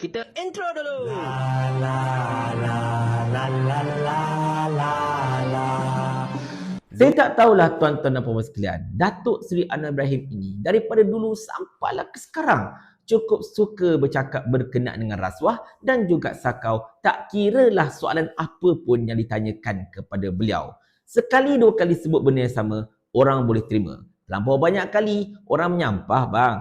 Kita intro dulu. Saya tak tahulah tuan-tuan dan puan sekalian, Datuk Seri Anwar Ibrahim ini daripada dulu sampailah ke sekarang cukup suka bercakap berkenaan dengan rasuah dan juga sakau. Tak kiralah soalan apa pun yang ditanyakan kepada beliau. Sekali dua kali sebut benda yang sama, orang boleh terima. Terlampau banyak kali, orang menyampah bang.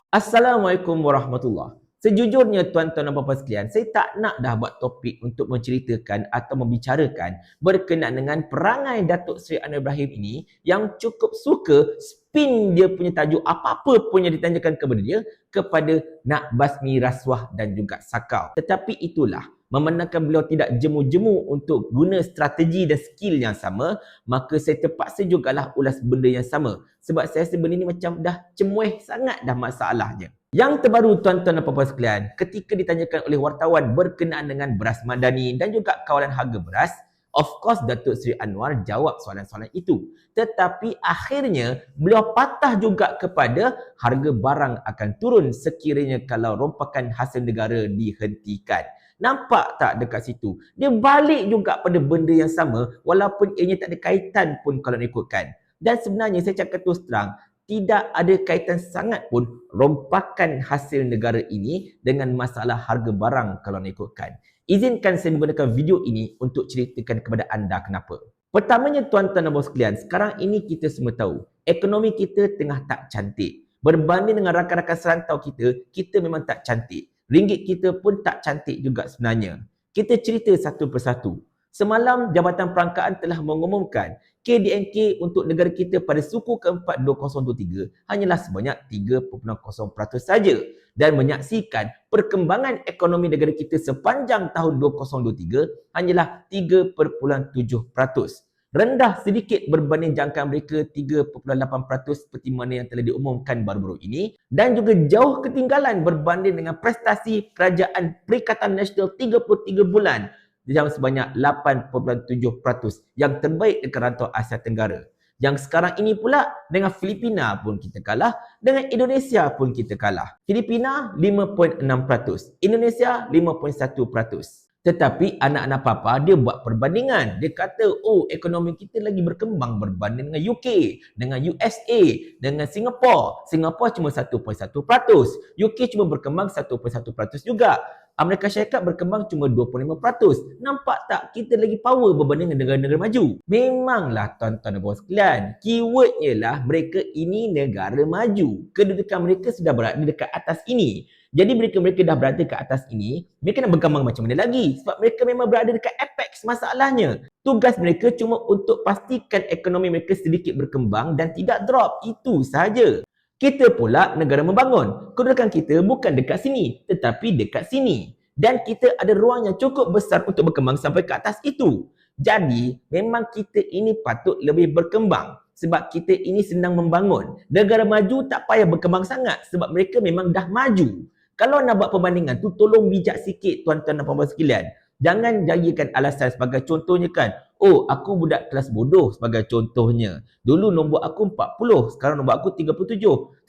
Assalamualaikum warahmatullahi. Sejujurnya tuan-tuan dan puan sekalian, saya tak nak dah buat topik untuk menceritakan atau membicarakan berkenaan dengan perangai Datuk Seri Anwar Ibrahim ini yang cukup suka spin dia punya tajuk apa-apa pun yang ditanyakan kepada dia kepada nak basmi rasuah dan juga sakau. Tetapi itulah, memandangkan beliau tidak jemu-jemu untuk guna strategi dan skill yang sama, maka saya terpaksa jugalah ulas benda yang sama. Sebab saya rasa benda ni macam dah cemuih sangat dah masalahnya. Yang terbaru tuan-tuan dan puan-puan sekalian, ketika ditanyakan oleh wartawan berkenaan dengan beras madani dan juga kawalan harga beras, of course Datuk Seri Anwar jawab soalan-soalan itu. Tetapi akhirnya beliau patah juga kepada harga barang akan turun sekiranya kalau rompakan hasil negara dihentikan. Nampak tak dekat situ? Dia balik juga pada benda yang sama walaupun ianya tak ada kaitan pun kalau nak ikutkan. Dan sebenarnya saya cakap terus terang, tidak ada kaitan sangat pun rompakan hasil negara ini dengan masalah harga barang kalau nak ikutkan. Izinkan saya menggunakan video ini untuk ceritakan kepada anda kenapa. Pertamanya tuan-tuan dan puan sekalian, sekarang ini kita semua tahu, ekonomi kita tengah tak cantik. Berbanding dengan rakan-rakan serantau kita memang tak cantik. Ringgit kita pun tak cantik juga sebenarnya. Kita cerita satu persatu. Semalam Jabatan Perangkaan telah mengumumkan KDNK untuk negara kita pada suku keempat 2023 hanyalah sebanyak 3.0% saja dan menyaksikan perkembangan ekonomi negara kita sepanjang tahun 2023 hanyalah 3.7%. Rendah sedikit berbanding jangkaan mereka 3.8% seperti mana yang telah diumumkan baru-baru ini dan juga jauh ketinggalan berbanding dengan prestasi Kerajaan Perikatan Nasional 33 bulan dalam sebanyak 8.7% yang terbaik dekat rantau Asia Tenggara. Yang sekarang ini pula dengan Filipina pun kita kalah, dengan Indonesia pun kita kalah. Filipina 5.6%, Indonesia 5.1%. Tetapi anak-anak papa dia buat perbandingan. Dia kata, oh ekonomi kita lagi berkembang berbanding dengan UK, dengan USA, dengan Singapura. Singapura cuma 1.1%. UK cuma berkembang 1.1% juga. Amerika Syarikat berkembang cuma 25%. Nampak tak kita lagi power berbanding dengan negara-negara maju? Memanglah tuan-tuan dan puan sekalian, keywordnya lah mereka ini negara maju. Kedudukan mereka sudah berada dekat atas ini. Jadi mereka dah berada dekat atas ini, mereka nak berkembang macam mana lagi? Sebab mereka memang berada dekat apex masalahnya. Tugas mereka cuma untuk pastikan ekonomi mereka sedikit berkembang dan tidak drop. Itu sahaja. Kita pula negara membangun. Kedudukan kita bukan dekat sini, tetapi dekat sini. Dan kita ada ruang yang cukup besar untuk berkembang sampai ke atas itu. Jadi, memang kita ini patut lebih berkembang. Sebab kita ini senang membangun. Negara maju tak payah berkembang sangat sebab mereka memang dah maju. Kalau nak buat perbandingan tu, tolong bijak sikit tuan-tuan dan puan-puan sekalian. Jangan jadikan alasan sebagai contohnya kan. Oh, aku budak kelas bodoh sebagai contohnya. Dulu nombor aku 40, sekarang nombor aku 37.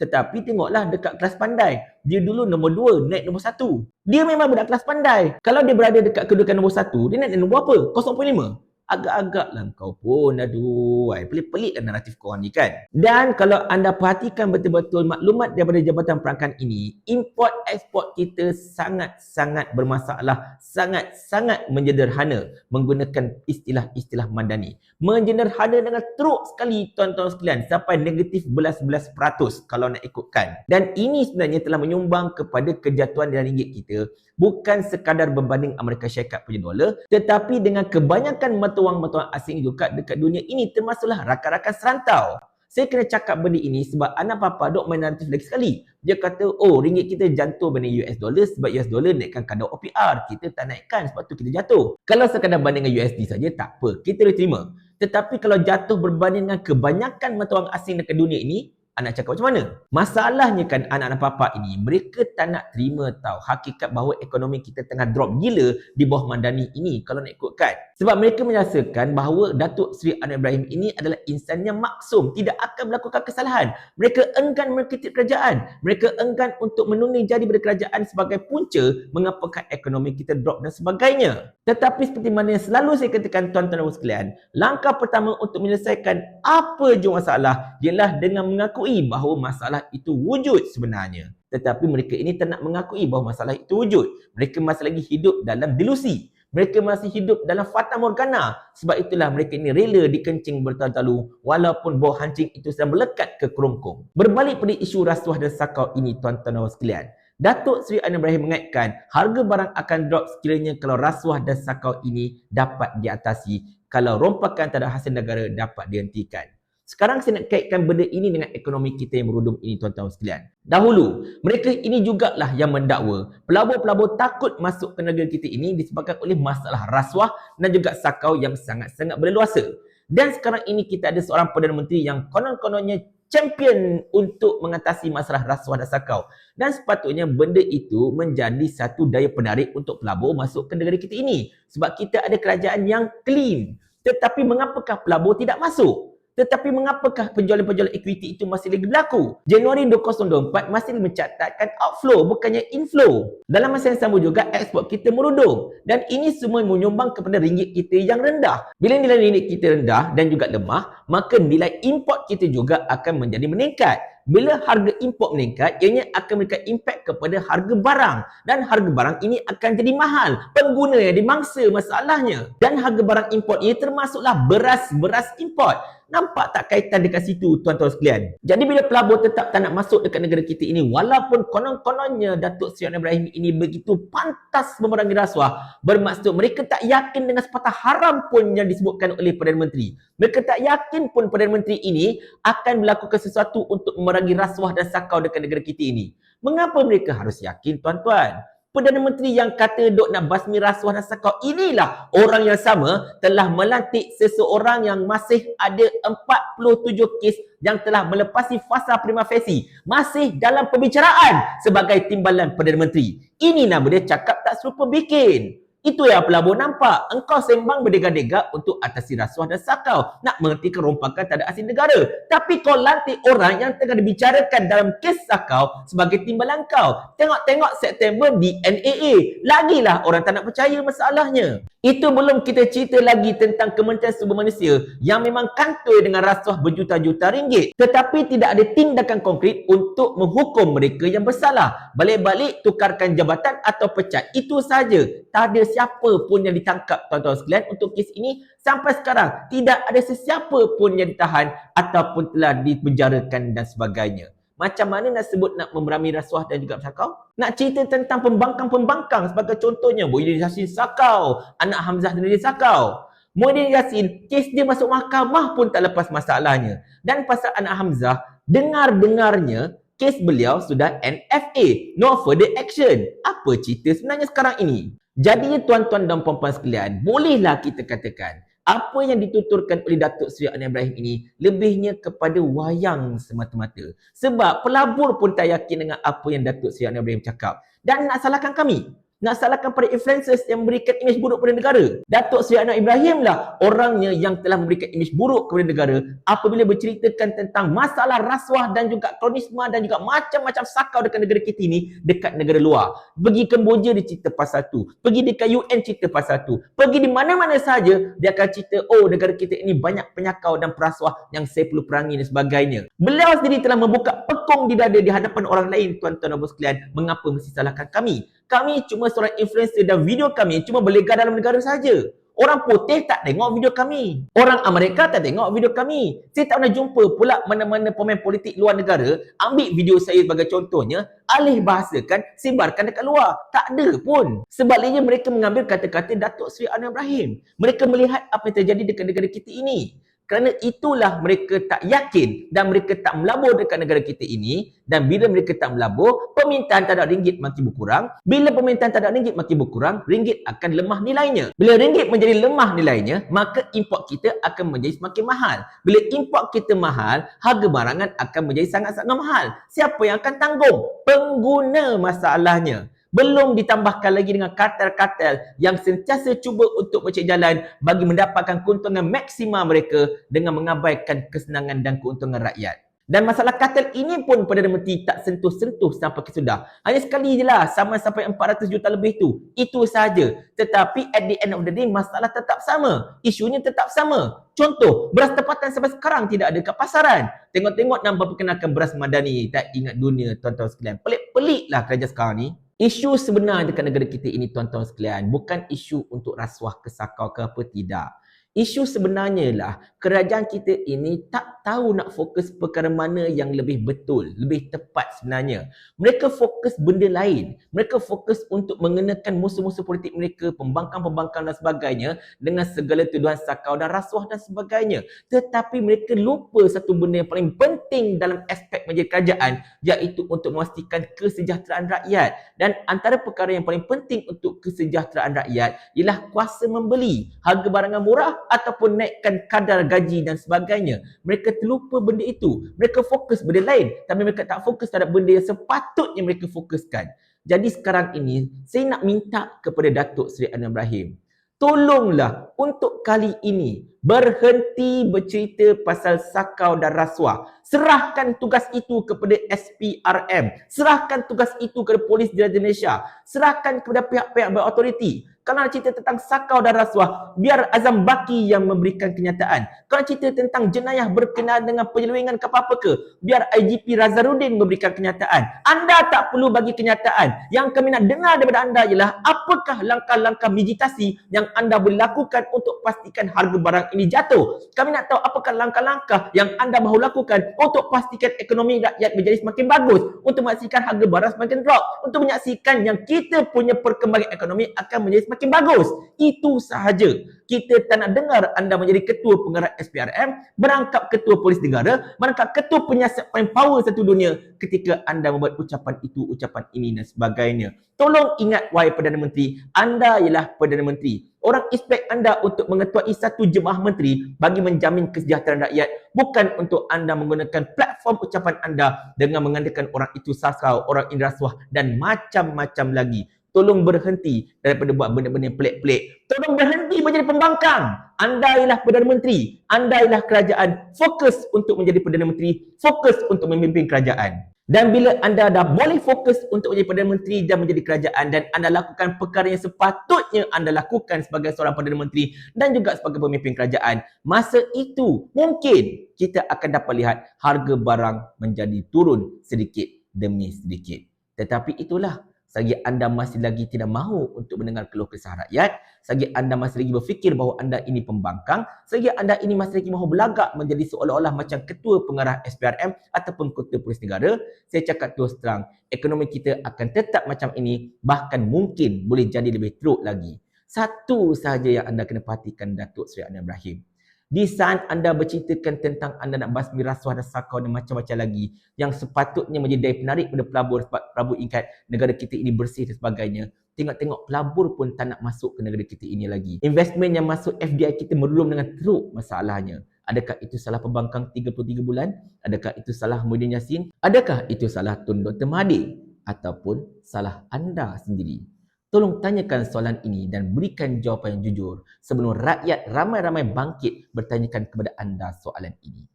Tetapi tengoklah dekat kelas pandai. Dia dulu nombor 2, naik nombor 1. Dia memang budak kelas pandai. Kalau dia berada dekat kedudukan nombor 1, dia naik nombor apa? 0.5. Agak-agak lah kau pun. Aduh, pelik-pelik lah naratif korang ni kan. Dan kalau anda perhatikan betul-betul maklumat daripada Jabatan Perangkaan ini, import-eksport kita sangat-sangat bermasalah, sangat-sangat menjederhana menggunakan istilah-istilah madani. Menjederhana dengan teruk sekali tuan-tuan sekalian, sampai negatif belas-belas peratus kalau nak ikutkan. Dan ini sebenarnya telah menyumbang kepada kejatuhan nilai ringgit kita, bukan sekadar berbanding Amerika Syarikat punya dolar, tetapi dengan kebanyakan mata wang asing juga dekat dunia ini, termasuklah rakan-rakan serantau. Saya kena cakap benda ini sebab anak papa dok main naratif lagi sekali. Dia kata, oh ringgit kita jatuh banding US dollar sebab US dollar naikkan kadar OPR. Kita tak naikkan sebab tu kita jatuh. Kalau sekadar banding dengan USD saja tak apa, kita boleh terima. Tetapi kalau jatuh berbanding dengan kebanyakan mata wang asing dekat dunia ini, Anak cakap macam mana? Masalahnya kan anak-anak papa ini, mereka tak nak terima tahu hakikat bahawa ekonomi kita tengah drop gila di bawah Madani ini kalau nak ikutkan. Sebab mereka merasakan bahawa Datuk Seri Anwar Ibrahim ini adalah insan yang maksum, tidak akan melakukan kesalahan. Mereka enggan mengkritik kerajaan. Mereka enggan untuk menunai jari pada kerajaan sebagai punca mengapakah ekonomi kita drop dan sebagainya. Tetapi seperti mana yang selalu saya katakan tuan-tuan dan sekalian, langkah pertama untuk menyelesaikan apa jua masalah ialah dengan mengakui bahawa masalah itu wujud sebenarnya. Tetapi mereka ini tak nak mengakui bahawa masalah itu wujud. Mereka masih lagi hidup dalam delusi. Mereka masih hidup dalam fata morgana. Sebab itulah mereka ini rela dikencing bertalu-talu walaupun bau hancing itu sedang melekat ke kerongkong. Berbalik pada isu rasuah dan sakau ini tuan-tuan dan sekalian, Datuk Seri Anwar Ibrahim mengaitkan harga barang akan drop sekiranya kalau rasuah dan sakau ini dapat diatasi, kalau rompakan terhadap hasil negara dapat dihentikan. Sekarang saya nak kaitkan benda ini dengan ekonomi kita yang merudum ini tuan-tuan sekalian. Dahulu, mereka ini jugalah yang mendakwa pelabur-pelabur takut masuk ke negara kita ini disebabkan oleh masalah rasuah dan juga sakau yang sangat-sangat berleluasa. Dan sekarang ini kita ada seorang Perdana Menteri yang konon-kononnya champion untuk mengatasi masalah rasuah dan sakau. Dan sepatutnya benda itu menjadi satu daya penarik untuk pelabur masuk ke negara kita ini. Sebab kita ada kerajaan yang clean. Tetapi mengapakah pelabur tidak masuk? Tetapi mengapakah penjualan-penjualan equity itu masih lagi berlaku? Januari 2024 masih mencatatkan outflow bukannya inflow. Dalam masa yang sama juga ekspor kita merudum. Dan ini semua menyumbang kepada ringgit kita yang rendah. Bila nilai ringgit kita rendah dan juga lemah, maka nilai import kita juga akan menjadi meningkat. Bila harga import meningkat, ianya akan memberikan impak kepada harga barang. Dan harga barang ini akan jadi mahal. Pengguna yang dimangsa masalahnya. Dan harga barang import ini termasuklah beras import. Nampak tak kaitan dekat situ tuan-tuan sekalian? Jadi bila pelabur tetap tak nak masuk dekat negara kita ini, walaupun konon-kononnya Datuk Seri Anwar Ibrahim ini begitu pantas memerangi rasuah, bermaksud mereka tak yakin dengan sepatah haram pun yang disebutkan oleh Perdana Menteri. Mereka tak yakin pun Perdana Menteri ini akan melakukan sesuatu untuk memerangi rasuah dan sakau dekat negara kita ini. Mengapa mereka harus yakin tuan-tuan? Perdana Menteri yang kata dok nak basmi rasuah dan sakau inilah orang yang sama telah melantik seseorang yang masih ada 47 kes yang telah melepasi fasa prima facie, masih dalam pembicaraan sebagai timbalan Perdana Menteri. Ini nama dia cakap tak serupa bikin. Itu yang pelabur nampak. Engkau sembang berdegak-degak untuk atasi rasuah dan sakau. Nak menghentikan rompakan terhadap asil negara. Tapi kau lantik orang yang tengah dibicarakan dalam kes sakau sebagai timbalan kau. Tengok-tengok September di NAA. Lagilah orang tak nak percaya masalahnya. Itu belum kita cerita lagi tentang Kementerian Sumber Manusia yang memang kantoi dengan rasuah berjuta-juta ringgit. Tetapi tidak ada tindakan konkret untuk menghukum mereka yang bersalah. Balik-balik tukarkan jabatan atau pecat. Itu saja. Tak ada siapa pun yang ditangkap tuan-tuan sekalian untuk kes ini. Sampai sekarang tidak ada sesiapa pun yang ditahan ataupun telah dipenjarakan dan sebagainya. Macam mana nak sebut nak memerami rasuah dan juga sakau? Nak cerita tentang pembangkang-pembangkang sebagai contohnya Muhyiddin Yassin sakau, anak Hamzah Nurdin sakau. Muhyiddin Yassin, kes dia masuk mahkamah pun tak lepas masalahnya. Dan pasal anak Hamzah, dengar-dengarnya kes beliau sudah NFA, no further action. Apa cerita sebenarnya sekarang ini? Jadi tuan-tuan dan puan-puan sekalian, bolehlah kita katakan apa yang dituturkan oleh Datuk Seri Anwar Ibrahim ini lebihnya kepada wayang semata-mata. Sebab pelabur pun tak yakin dengan apa yang Datuk Seri Anwar Ibrahim cakap. Dan nak salahkan kami. Nak salahkan para influencers yang memberikan imej buruk kepada negara. Datuk Seri Anwar Ibrahim lah orangnya yang telah memberikan imej buruk kepada negara apabila berceritakan tentang masalah rasuah dan juga kronisme dan juga macam-macam sakau dekat negara kita ini dekat negara luar. Pergi Kemboja dia cerita pasal tu. Pergi dekat UN cerita pasal tu. Pergi di mana-mana saja dia akan cerita oh negara kita ini banyak penyakau dan perasuah yang saya perlu perangi dan sebagainya. Beliau sendiri telah membuka pekong di dada di hadapan orang lain tuan-tuan dan puan sekalian. Mengapa mesti salahkan kami? Kami cuma seorang influencer dan video kami cuma berlegar dalam negara saja. Orang putih tak tengok video kami. Orang Amerika tak tengok video kami. Saya tak pernah jumpa pula mana-mana pemain politik luar negara ambil video saya sebagai contohnya, alih bahasakan, sebarkan dekat luar. Tak ada pun. Sebaliknya mereka mengambil kata-kata Datuk Seri Anwar Ibrahim. Mereka melihat apa yang terjadi dekat negara kita ini. Kerana itulah mereka tak yakin dan mereka tak melabur dekat negara kita ini. Dan bila mereka tak melabur, permintaan terhadap ringgit makin berkurang. Bila permintaan terhadap ringgit makin berkurang, ringgit akan lemah nilainya. Bila ringgit menjadi lemah nilainya, maka import kita akan menjadi semakin mahal. Bila import kita mahal, harga barangan akan menjadi sangat-sangat mahal. Siapa yang akan tanggung? Pengguna masalahnya. Belum ditambahkan lagi dengan kartel-kartel yang sentiasa cuba untuk mencari jalan bagi mendapatkan keuntungan maksima mereka dengan mengabaikan kesenangan dan keuntungan rakyat. Dan masalah kartel ini pun Perdana Menteri tak sentuh-sentuh sampai ke sudah. Hanya sekali je lah, sama sampai 400 juta lebih tu. Itu sahaja. Tetapi at the end of the day, masalah tetap sama. Isunya tetap sama. Contoh, beras tempatan sampai sekarang tidak ada kat pasaran. Tengok-tengok nampak perkenalkan beras madani. Tak ingat dunia, tuan-tuan sekalian. Pelik-pelik lah kerajaan sekarang ni. Isu sebenar dekat negara kita ini, tuan-tuan sekalian, bukan isu untuk rasuah ke sakau ke apa, tidak. Isu sebenarnya lah kerajaan kita ini tak tahu nak fokus perkara mana yang lebih betul, lebih tepat sebenarnya. Mereka fokus benda lain. Mereka fokus untuk mengenakan musuh-musuh politik mereka, pembangkang-pembangkang dan sebagainya dengan segala tuduhan sakau dan rasuah dan sebagainya. Tetapi mereka lupa satu benda yang paling penting dalam aspek menjadi kerajaan, iaitu untuk memastikan kesejahteraan rakyat. Dan antara perkara yang paling penting untuk kesejahteraan rakyat ialah kuasa membeli, harga barangan murah ataupun naikkan kadar gaji dan sebagainya. Mereka terlupa benda itu. Mereka fokus benda lain, tapi mereka tak fokus terhadap benda yang sepatutnya mereka fokuskan. Jadi sekarang ini, saya nak minta kepada Datuk Seri Anwar Ibrahim, tolonglah untuk kali ini berhenti bercerita pasal sakau dan rasuah. Serahkan tugas itu kepada SPRM. Serahkan tugas itu kepada Polis Diraja Malaysia. Serahkan kepada pihak-pihak berautoriti. Kalau nak cerita tentang sakau dan rasuah, biar Azam Baki yang memberikan kenyataan. Kalau cerita tentang jenayah berkenaan dengan penyelewengan ke apa-apa ke, biar IGP Razarudin memberikan kenyataan. Anda tak perlu bagi kenyataan. Yang kami nak dengar daripada anda ialah apakah langkah-langkah meditasi yang anda boleh lakukan untuk pastikan harga barang ini jatuh. Kami nak tahu apakah langkah-langkah yang anda mahu lakukan untuk pastikan ekonomi rakyat menjadi semakin bagus, untuk memastikan harga barang semakin drop, untuk menyaksikan yang kita punya perkembangan ekonomi akan menjadi semakin bagus. Itu sahaja. Kita tak nak dengar anda menjadi ketua pengarah SPRM, merangkap ketua polis negara, merangkap ketua penyiasat paling power satu dunia ketika anda membuat ucapan itu, ucapan ini dan sebagainya. Tolong ingat, wahai Perdana Menteri, anda ialah Perdana Menteri. Orang expect anda untuk mengetuai satu jemaah menteri bagi menjamin kesejahteraan rakyat, bukan untuk anda menggunakan platform ucapan anda dengan mengandalkan orang itu sakau, orang ini rasuah dan macam-macam lagi. Tolong berhenti daripada buat benda-benda pelik-pelik. Tolong berhenti menjadi pembangkang. Anda ialah Perdana Menteri. Anda ialah kerajaan. Fokus untuk menjadi Perdana Menteri. Fokus untuk memimpin kerajaan. Dan bila anda dah boleh fokus untuk menjadi Perdana Menteri dan menjadi kerajaan, dan anda lakukan perkara yang sepatutnya anda lakukan sebagai seorang Perdana Menteri dan juga sebagai pemimpin kerajaan, masa itu mungkin kita akan dapat lihat harga barang menjadi turun sedikit demi sedikit. Tetapi itulah, selagi anda masih lagi tidak mahu untuk mendengar keluh kesah rakyat, selagi anda masih lagi berfikir bahawa anda ini pembangkang, selagi anda ini masih lagi mahu berlagak menjadi seolah-olah macam ketua pengarah SPRM ataupun ketua polis negara, saya cakap terus terang, ekonomi kita akan tetap macam ini, bahkan mungkin boleh jadi lebih teruk lagi. Satu sahaja yang anda kena perhatikan, Datuk Seri Anwar Ibrahim. Di saat anda berceritakan tentang anda nak basmi rasuah dan sakau dan macam-macam lagi yang sepatutnya menjadi daya penarik pada pelabur, sebab pelabur ingat negara kita ini bersih dan sebagainya, tengok-tengok pelabur pun tak nak masuk ke negara kita ini lagi. Investment yang masuk FDI kita merulum dengan teruk masalahnya. Adakah itu salah pembangkang 33 bulan? Adakah itu salah Muhyiddin Yassin? Adakah itu salah Tun Dr. Mahathir? Ataupun salah anda sendiri? Tolong tanyakan soalan ini dan berikan jawapan yang jujur sebelum rakyat ramai-ramai bangkit bertanyakan kepada anda soalan ini.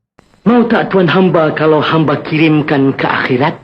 Mau tak tuan hamba kalau hamba kirimkan ke akhirat?